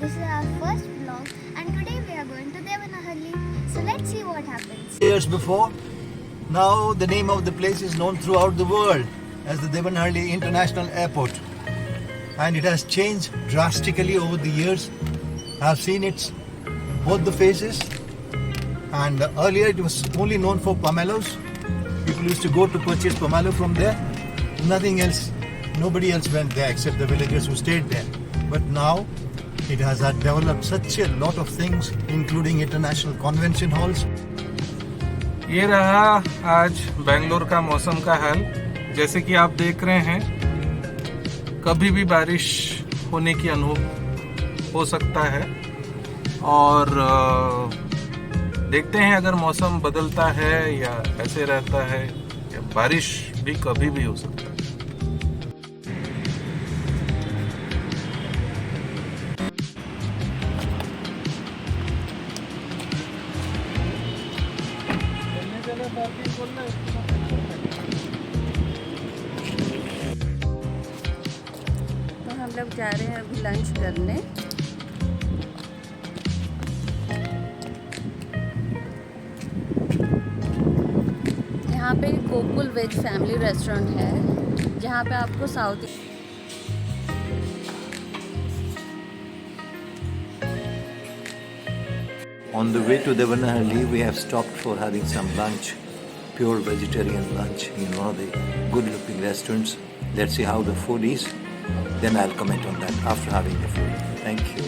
This is our first vlog and today we are going to Devanahalli. So let's see what happens. Years before, now the name of the place is known throughout the world as the Devanahalli International Airport. And it has changed drastically over the years. I've seen its both the faces. And earlier it was only known for pomelos. People used to go to purchase pomelo from there. Nothing else, nobody else went there except the villagers who stayed there. But now it has developed such a lot of things, including international convention halls. ये रहा आज बेंगलोर का मौसम का हाल। जैसे कि आप देख रहे हैं, कभी भी बारिश होने की अनुभव हो सकता है और देखते हैं अगर मौसम बदलता है या ऐसे रहता है या बारिश भी कभी भी हो सकता है। तो हम लोग जा रहे हैं अभी लंच करने। यहाँ पे गोकुल वेज फैमिली रेस्टोरेंट है जहाँ पे आपको south On the way to Devanahalli, we have stopped for having some lunch, pure vegetarian lunch in one of the good-looking restaurants. Let's see how the food is. Then I'll comment on that after having the food. Thank you.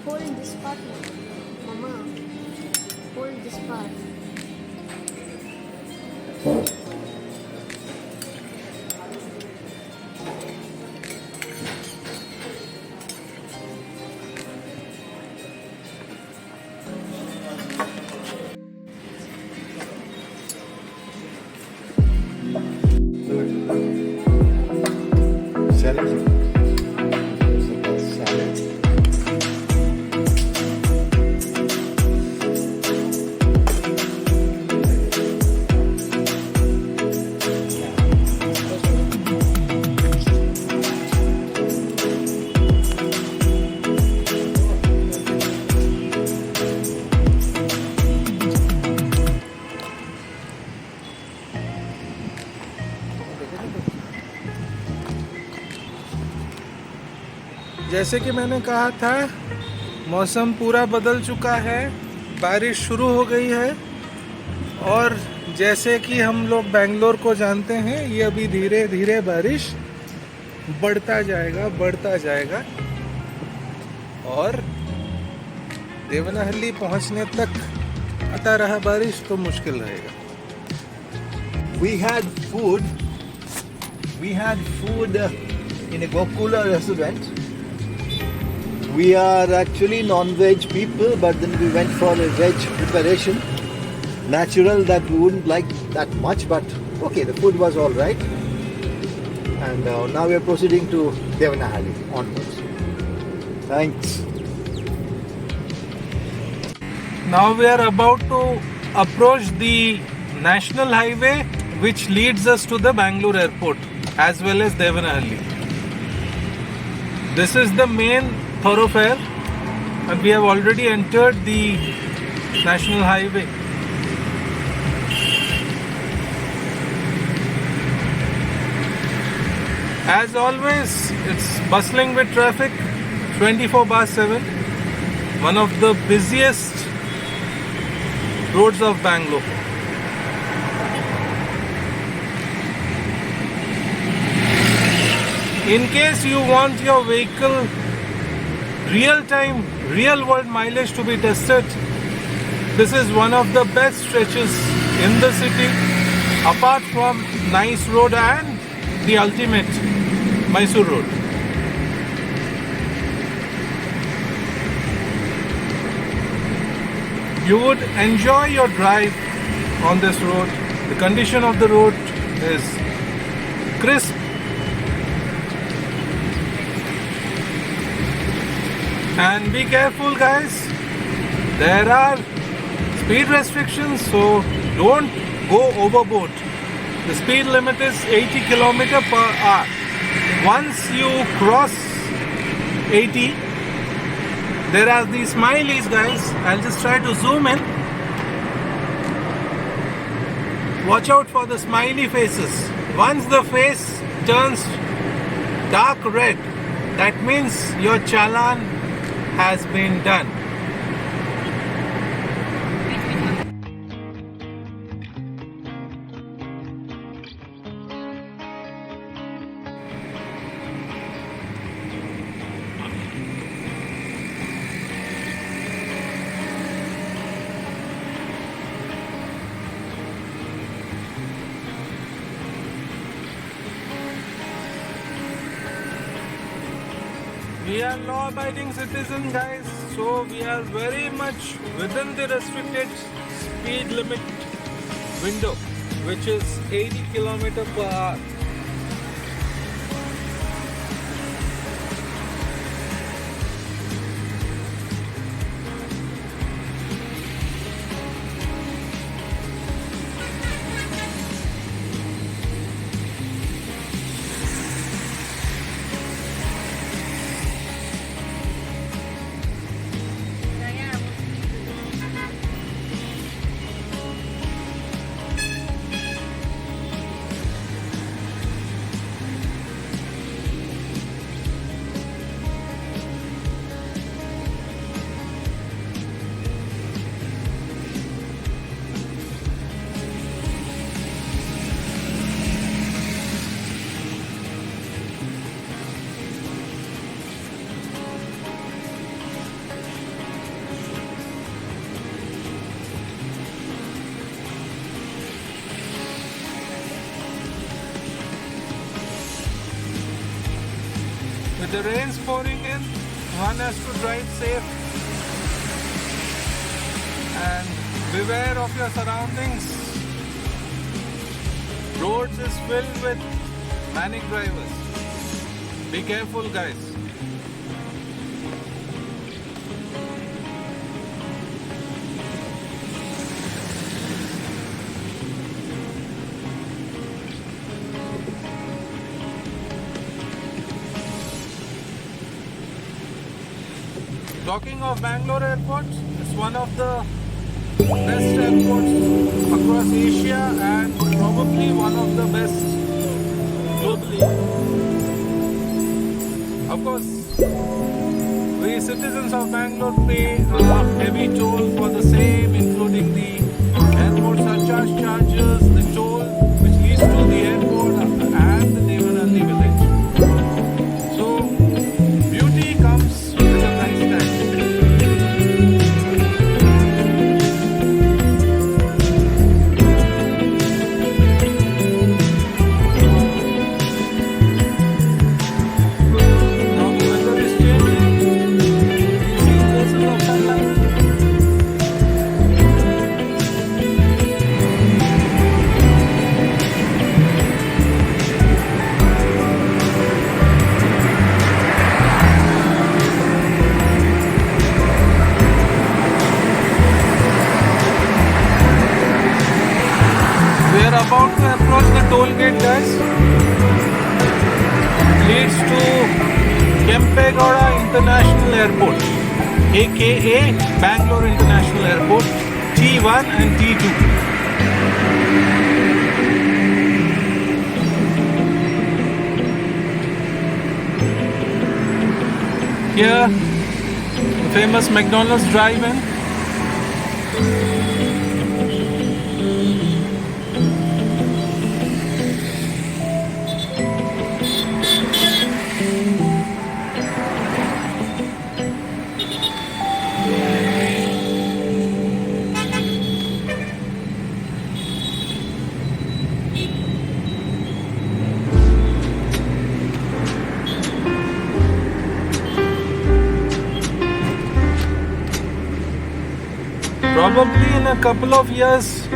Hold this part, Mama. Hold this part. Salad. जैसे कि मैंने कहा था, मौसम पूरा बदल चुका है, बारिश शुरू हो गई है और जैसे कि हम लोग बेंगलोर को जानते हैं, ये अभी धीरे धीरे बारिश बढ़ता जाएगा और देवनाहल्ली पहुंचने तक आता रहा बारिश तो मुश्किल रहेगा। We had food in a Gokula restaurant. We are actually non-veg people, but then we went for a veg preparation. Natural that we wouldn't like that much, but okay, the food was all right. And now we are proceeding to Devanahalli onwards. Thanks. Now we are about to approach the national highway which leads us to the Bangalore airport as well as Devanahalli. This is the main thoroughfare and we have already entered the national highway. As always, it's bustling with traffic 24/7, one of the busiest roads of Bangalore. In case you want your vehicle real-time, real-world mileage to be tested, this is one of the best stretches in the city, apart from Nice Road and the ultimate Mysore Road. You would enjoy your drive on this road. The condition of the road is crisp. And be careful, guys. There are speed restrictions, so don't go overboard. The speed limit is 80 km per hour. Once you cross 80, there are these smileys, guys. I'll just try to zoom in. Watch out for the smiley faces. Once the face turns dark red, that means your challan has been done. We are law-abiding citizens, guys, so we are very much within the restricted speed limit window, which is 80 km per hour. With the rains pouring in, one has to drive safe and beware of your surroundings. Roads is filled with manic drivers. Be careful, guys. Talking of Bangalore Airport, it's one of the best airports across Asia and probably one of the best globally. Of course, we citizens of Bangalore pay a heavy toll for the same, including the airport surcharge charges, the toll which leads to the airport and the Devanhalli village. So, beauty comes with a price tag. About to approach the toll gate, guys. Leads to Kempegowda International Airport, aka Bangalore International Airport, T1 and T2. Here, the famous McDonald's drive-in. Probably in a couple of years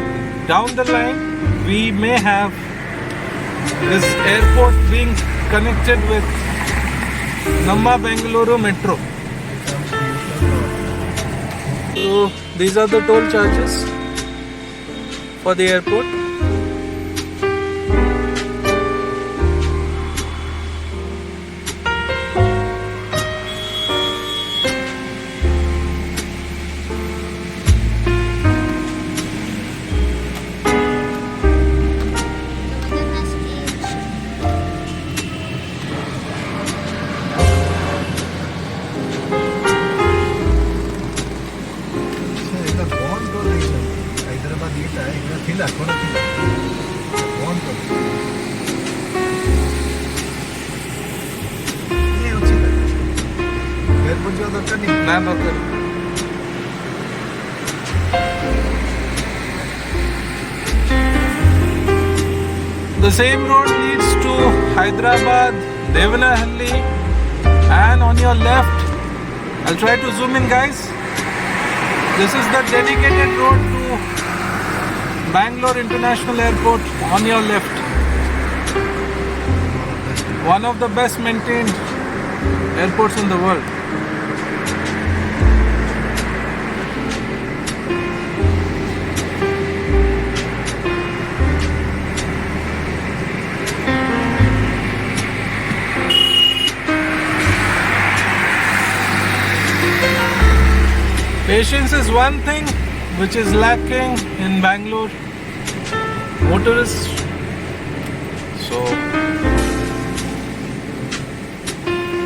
down the line, we may have this airport being connected with Namma Bengaluru Metro. So these are the toll charges for the airport. The weather has changed. ಇಲ್ಲ bond road ಇಲ್ಲ ಹೈದರಾಬಾದ್ ಇಲ್ಲ ಈಗ ತಿಲ್ಲ ಕೊಡಕ್ಕಿಲ್ಲ bond road ಏನು ಚಿಲ್ಲ airport जो दरकार नहीं ना दरकार The same road leads to Hyderabad, Devanahalli, and on your left, I'll try to zoom in, guys. This is the dedicated road to Bangalore International Airport on your left. One of the best maintained airports in the world. Patience is one thing which is lacking in Bangalore. Motorists. So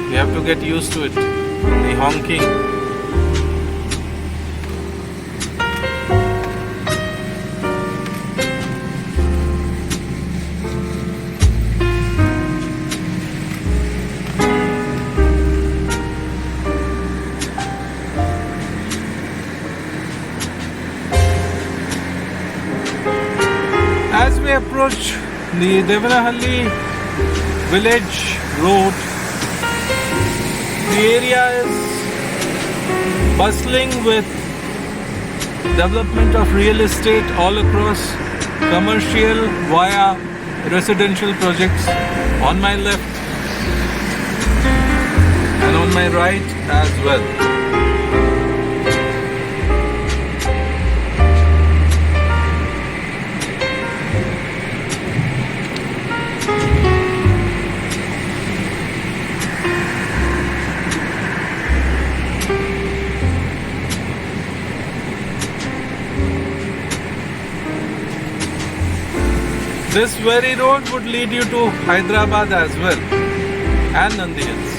you have to get used to it. The honking. As we approach the Devanahalli village road, the area is bustling with development of real estate all across, commercial via residential projects on my left and on my right as well. This very road would lead you to Hyderabad as well and Nandi Hills.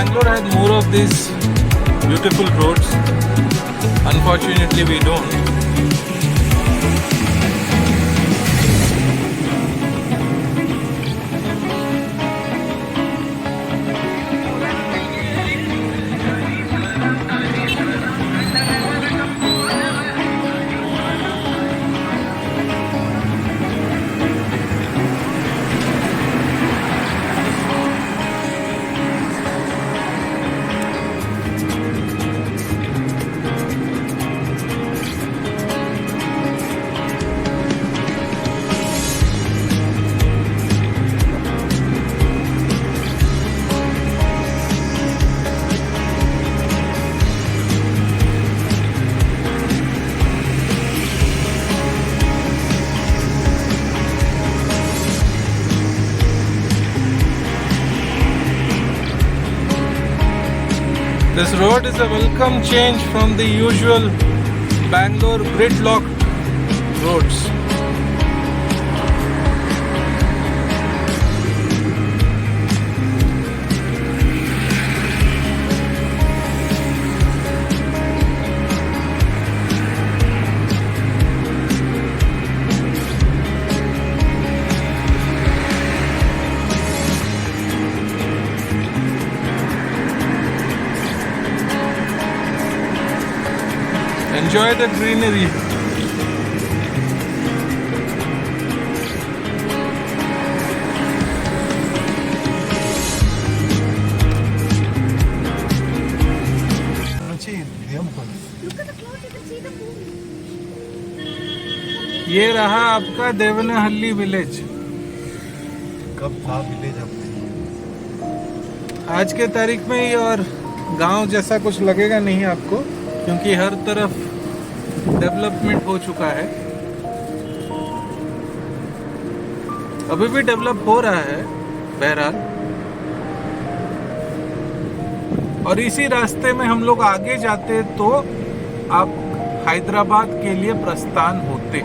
Bangalore had more of these beautiful roads. Unfortunately, we don't. This road is a welcome change from the usual Bangalore gridlocked roads. Enjoy the greenery. Look at the clouds, you can see the moon. ये रहा आपका Devanahalli village. कब था village अपने? आज के तारीख में ही, और गांव जैसा कुछ लगेगा नहीं आपको, क्योंकि हर तरफ डेवलपमेंट हो चुका है. अभी भी डेवलप हो रहा है बहरहाल. और इसी रास्ते में हम लोग आगे जाते तो आप हैदराबाद के लिए प्रस्थान होते.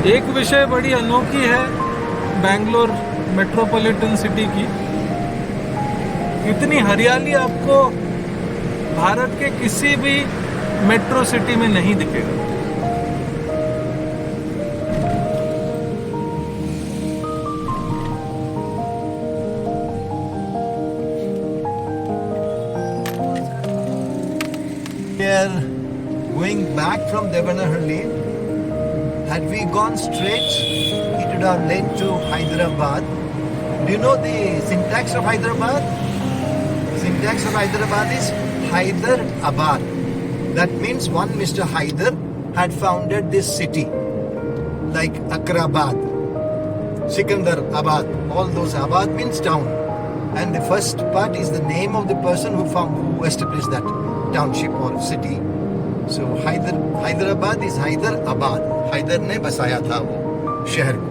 एक विषय बड़ी अनोखी है बैंगलोर मेट्रोपॉलिटन सिटी की. इतनी हरियाली आपको भारत के किसी भी मेट्रो सिटी में नहीं दिखेगा. We are going back from Devanahalli. Had we gone straight, it would have led to Hyderabad. Do you know the syntax of Hyderabad? Syntax of Hyderabad is Hyderabad. That means one Mr. Hyder had founded this city, like Akrabad, Sikandarabad. All those Abad means town, and the first part is the name of the person who established that township or city. So Hyderabad is Hyderabad. Hyder ने बसाया था वो शहर को.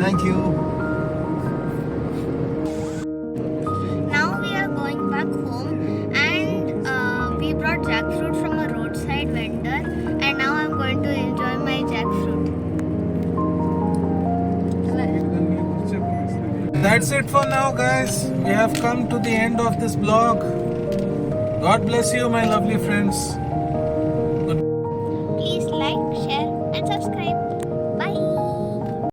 Thank you. Now we are going back home, and we brought jackfruit from a roadside vendor, and now I'm going to enjoy my jackfruit. That's it for now, guys. We have come to the end of this vlog. God bless you, my lovely friends.